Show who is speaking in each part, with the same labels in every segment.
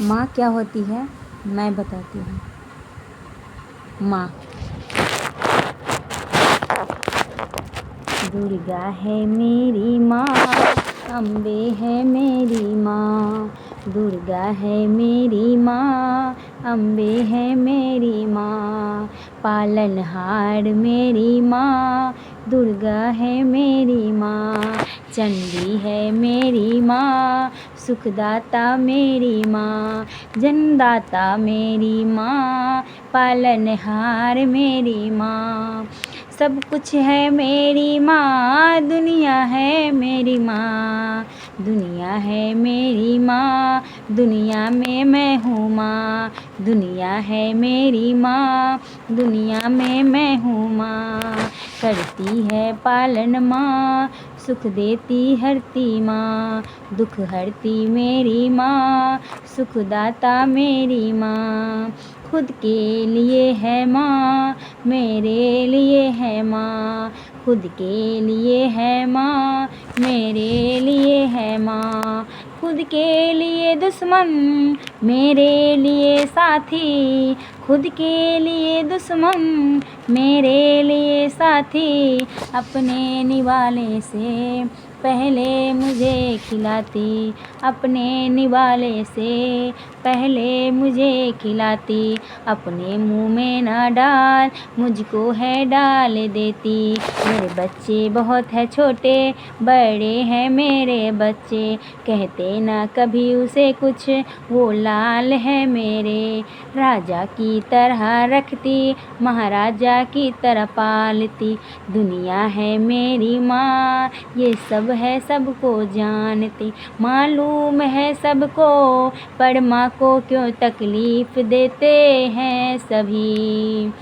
Speaker 1: माँ क्या होती है मैं बताती हूँ। माँ। दुर्गा है मेरी माँ, अम्बे है मेरी माँ। दुर्गा है मेरी माँ, अम्बे है मेरी माँ। पालनहार मेरी माँ, दुर्गा है मेरी माँ। चंडी है मेरी माँ, सुखदाता मेरी माँ। जन्मदाता मेरी माँ, पालनहार मेरी माँ। सब कुछ है मेरी माँ, दुनिया है मेरी माँ। दुनिया है मेरी माँ, दुनिया में मैं हूँ माँ। दुनिया है मेरी माँ, दुनिया में मैं हूँ माँ। करती है पालन माँ, सुख देती हरती माँ। दुख हरती मेरी माँ, सुखदाता मेरी माँ। खुद के लिए है माँ, मेरे लिए है माँ। खुद के लिए है माँ, मेरे लिए है माँ। खुद के लिए दुश्मन, मेरे लिए साथी। खुद के लिए दुश्मन, मेरे लिए साथी। अपने निवाले से पहले मुझे खिलाती। अपने निवाले से पहले मुझे खिलाती। अपने मुँह में ना डाल, मुझको है डाल देती। मेरे बच्चे बहुत है छोटे, बड़े हैं मेरे बच्चे। कहते ना कभी उसे कुछ, वो लाल है मेरे। राजा की तरह रखती, महाराजा की तरह पालती। दुनिया है मेरी माँ, ये सब है सबको जानती। मालूम है सबको, पर माँ को क्यों तकलीफ देते हैं सभी।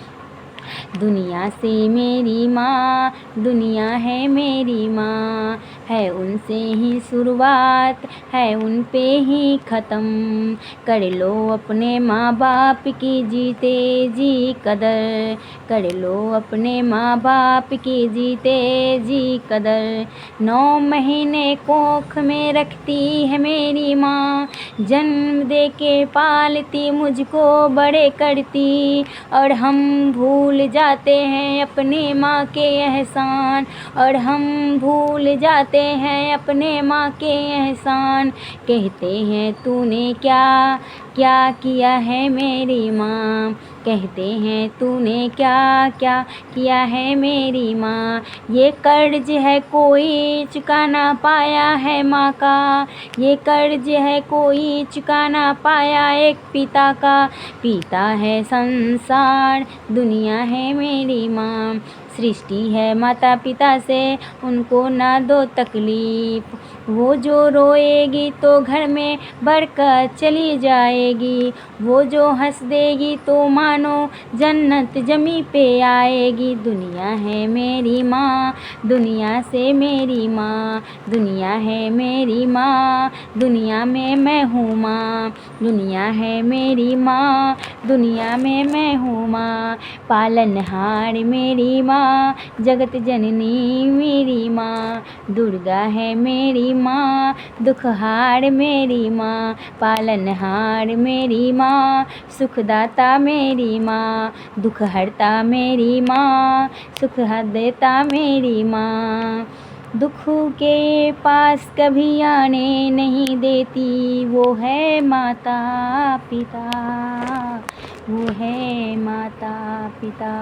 Speaker 1: दुनिया से मेरी माँ, दुनिया है मेरी माँ। है उनसे ही शुरुआत, है उन पे ही ख़त्म। कर लो अपने माँ बाप की जीते जी कदर। कर लो अपने माँ बाप की जीते जी कदर। 9 महीने कोख में रखती है मेरी माँ। जन्म दे के पालती, मुझको बड़े करती। और हम भूल जाते हैं अपने माँ के एहसान। और हम भूल जाते हैं अपने माँ के एहसान। कहते हैं तूने क्या क्या किया है मेरी माँ। कहते हैं तूने क्या क्या किया है मेरी माँ। ये कर्ज है कोई चुका ना पाया है माँ का। ये कर्ज है कोई चुका ना पाया एक पिता का। पिता है संसार, दुनिया है मेरी माँ। सृष्टि है माता पिता से, उनको ना दो तकलीफ। वो जो रोएगी तो घर में बरकत चली जाएगी। वो जो हंस देगी तो मानो जन्नत जमी पे आएगी। दुनिया है मेरी माँ, दुनिया से मेरी माँ। दुनिया है मेरी माँ, दुनिया में मैं हूँ माँ। दुनिया है मेरी माँ, दुनिया में मैं हूँ माँ। पालनहार मेरी माँ, जगत जननी मेरी माँ। दुर्गा है मेरी माँ, दुखहार मेरी माँ। पालनहार मेरी माँ, सुखदाता मेरी माँ। दुख हरता मेरी माँ, सुख देता मेरी माँ। दुख के पास कभी आने नहीं देती। वो है माता पिता, वो है माता पिता।